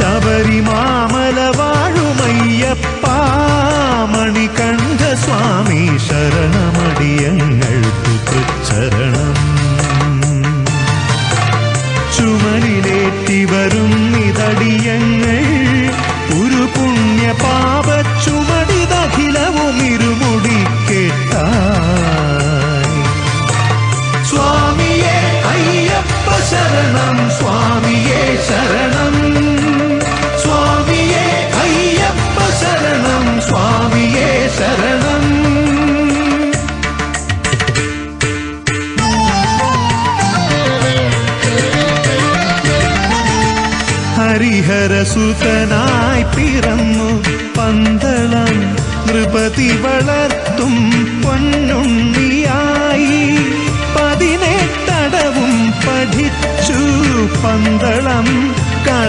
ശബരിമാമല വാഴുമയ്യപ്പ മണികണ്ഠ സ്വാമി ശരണമടിയങ്ങൾക്കു തൃച്ചരണം. ചുമലിലേറ്റി വരും നിതടിയങ്ങൾ ഒരു പുണ്യ പാപ ചുമടിതഖിലവും ഇരുമുടി കേട്ടായി. സ്വാമിയേ അയ്യപ്പ ശരണം, സ്വാമിയേ ശരണം, സ്വാമിയേ അയ്യപ്പ ശരണം, സ്വാമിയേ ശരണം. ഹരിഹരസുതനായി പിറന്നു പന്തളം നൃപതി വളർത്തും പൊന്നുണ്ണിയായി. 18 പഠിച്ചു പന്തളം